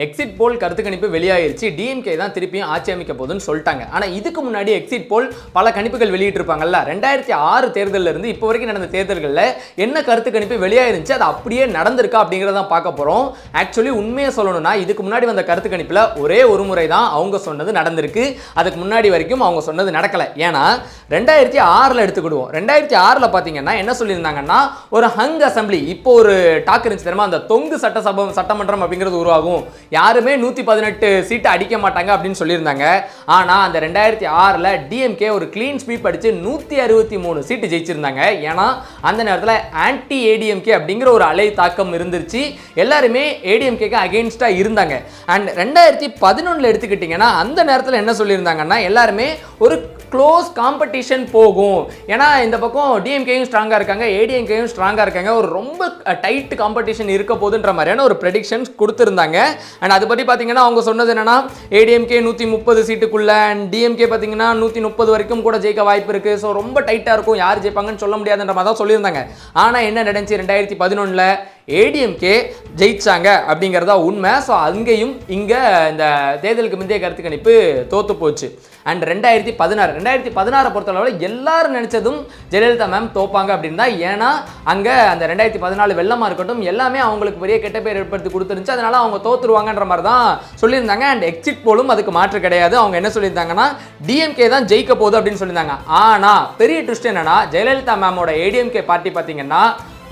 Exit போல் கருத்து கணிப்பு வெளியாயிருச்சு. DMK தான் திருப்பியும் ஆட்சி அமைக்க போகுதுன்னு சொல்லிட்டாங்க. ஆனால் இதுக்கு முன்னாடி எக்ஸிட் போல் பல கணிப்புகள் வெளியிட்டிருப்பாங்கல்ல. 2006 தேர்தலில் இருந்து இப்போ வரைக்கும் நடந்த தேர்தல்களில் என்ன கருத்து கணிப்பு வெளியாயிருந்துச்சு, அது அப்படியே நடந்திருக்கா அப்படிங்கிறத பார்க்க போகிறோம். ஆக்சுவலி உண்மையை சொல்லணும்னா இதுக்கு முன்னாடி வந்த கருத்து கணிப்பில் ஒரே ஒரு முறை தான் அவங்க சொன்னது நடந்திருக்கு. அதுக்கு முன்னாடி வரைக்கும் அவங்க சொன்னது நடக்கலை. ஏன்னா 2006 எடுத்துக்கிடுவோம். 2006 பார்த்தீங்கன்னா என்ன சொல்லியிருந்தாங்கன்னா, ஒரு ஹங் அசம்பிளி, இப்போ ஒரு டாக் இருந்துச்சு தெரியுமா, அந்த தொங்கு சட்டமன்றம் அப்படிங்கிறது உருவாகும், யாருமே 118 சீட்டு அடிக்க மாட்டாங்க அப்படின்னு சொல்லியிருந்தாங்க. ஆனால் அந்த 2006 டிஎம்கே ஒரு கிளீன் ஸ்வீப் அடிச்சு 163 சீட்டு ஜெயிச்சிருந்தாங்க. ஏன்னா அந்த நேரத்தில் ஆன்டி ஏடிஎம்கே அப்படிங்கிற ஒரு அலை தாக்கம் இருந்துச்சு. எல்லாருமே ஏடிஎம்கேக்கு அகெயின்ஸ்டா இருந்தாங்க. அண்ட் 2011 எடுத்துக்கிட்டீங்கன்னா அந்த நேரத்தில் என்ன சொல்லியிருந்தாங்கன்னா, எல்லாருமே ஒரு க்ளோஸ் காம்படிஷன் போகும். ஏன்னா இந்த பக்கம் டிஎம்கேயும் ஸ்ட்ராங்காக இருக்காங்க, ஏடிஎம்கேயும் ஸ்ட்ராங்காக இருக்காங்க, ஒரு ரொம்ப டைட் காம்படிஷன் இருக்க போதுன்ற மாதிரியான ஒரு ப்ரெடிக்ஷன்ஸ் கொடுத்துருந்தாங்க. அண்ட் அது பற்றி பார்த்தீங்கன்னா அவங்க சொன்னது என்னன்னா, ஏடிஎம்கே 130 சீட்டுக்குள்ள அண்ட் டிஎம்கே பார்த்தீங்கன்னா 130 வரைக்கும் கூட ஜெயிக்க வாய்ப்பு இருக்கு. ஸோ ரொம்ப டைட்டாக இருக்கும், யார் ஜெயிப்பாங்கன்னு சொல்ல முடியாதுன்ற மாதிரி தான் சொல்லியிருந்தாங்க. ஆனால் என்ன நடந்துச்சு, 2011 ஏடிஎம்கே ஜெயிச்சாங்க அப்படிங்கிறதா உண்மை. ஸோ அங்கேயும் இங்கே இந்த தேர்தலுக்கு முந்தைய கருத்து கணிப்பு தோத்து போச்சு. அண்ட் 2016 பொறுத்தளவில் எல்லாரும் நினைச்சதும் ஜெயலலிதா மேம் தோப்பாங்க அப்படின்னு தான். ஏன்னா அங்கே அந்த 2014 வெள்ளமாக இருக்கட்டும் எல்லாமே அவங்களுக்கு பெரிய கெட்ட பேர் ஏற்படுத்தி கொடுத்துருந்துச்சு. அதனால அவங்க தோத்துருவாங்கன்ற மாதிரி தான் சொல்லியிருந்தாங்க. அண்ட் எக்ஸிட் போலும் அதுக்கு மாற்று கிடையாது. அவங்க என்ன சொல்லியிருந்தாங்கன்னா, டிஎம்கே தான் ஜெயிக்க போகுது அப்படின்னு சொல்லியிருந்தாங்க. ஆனால் பெரிய ட்விஸ்ட் என்னன்னா, ஜெயலலிதா மேமோட ஏடிஎம்கே பார்ட்டி பார்த்தீங்கன்னா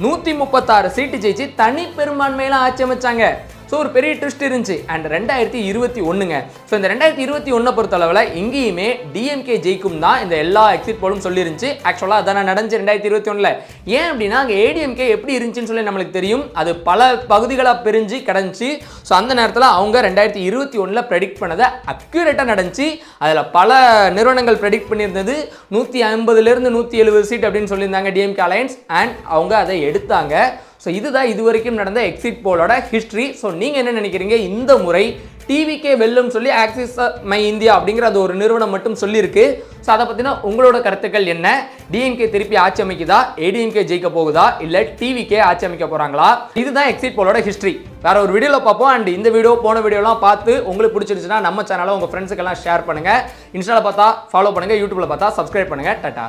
136 சீட்டு ஜெயிச்சு தனி பெரும்பான்மையில ஆட்சி அமைச்சாங்க. ஸோ ஒரு பெரிய ட்விஸ்ட் இருந்துச்சு. அண்ட் 2021ங்க. ஸோ இந்த 2021 பொறுத்தளவில் எங்கேயுமே டிஎம்கே ஜெயிக்கும் தான் இந்த எல்லா எக்ஸிட் போலும் சொல்லிருந்துச்சு. ஆக்சுவலாக அதான் நடந்துச்சு 2021. ஏன் அப்படின்னா அங்கே ஏடிஎம்கே எப்படி இருந்துச்சுன்னு சொல்லி நம்மளுக்கு தெரியும். அது பல பகுதிகளாக பிரிஞ்சு கிடந்துச்சு. ஸோ அந்த நேரத்தில் அவங்க 2021 ப்ரெடிக்ட் பண்ணதை அக்யூரேட்டாக நடந்துச்சு. அதில் பல நிறுவனங்கள் ப்ரெடிக்ட் பண்ணியிருந்தது 150லேருந்து 170 சீட் அப்படின்னு சொல்லியிருந்தாங்க டிஎம்கே அலையன்ஸ். அண்ட் அவங்க அதை எடுத்தாங்க. ஸோ இதுதான் இது வரைக்கும் நடந்த எக்ஸிட் போலோட ஹிஸ்ட்ரி. ஸோ நீங்கள் என்ன நினைக்கிறீங்க, இந்த முறை டிவிகே வெல்லும் சொல்லி ஆக்சிஸ் மை இந்தியா அப்படிங்கிற அது ஒரு நிறுவனம் மட்டும் சொல்லியிருக்கு. ஸோ அதை பற்றின உங்களோட கருத்துக்கள் என்ன? டிஎம்கே திருப்பி ஆட்சி அமைக்குதா, ஏடிஎம்கே ஜெயிக்க போகுதா, இல்லை டிவிகே ஆட்சி அமைக்க போகிறாங்களா? இதுதான் எக்ஸிட் போலோட ஹிஸ்ட்ரி. வேற ஒரு வீடியோவில் பார்ப்போம். அண்ட் இந்த வீடியோ போன வீடியோலாம் பார்த்து உங்களுக்கு பிடிச்சிருச்சுன்னா நம்ம சேனலை உங்கள் ஃப்ரெண்ட்ஸுக்கெல்லாம் ஷேர் பண்ணுங்கள். இன்ஸ்டாவில் பார்த்தா ஃபாலோ பண்ணுங்கள், யூடியூப்பில் பார்த்தா சப்ஸ்கிரைப் பண்ணுங்கள். டாடா.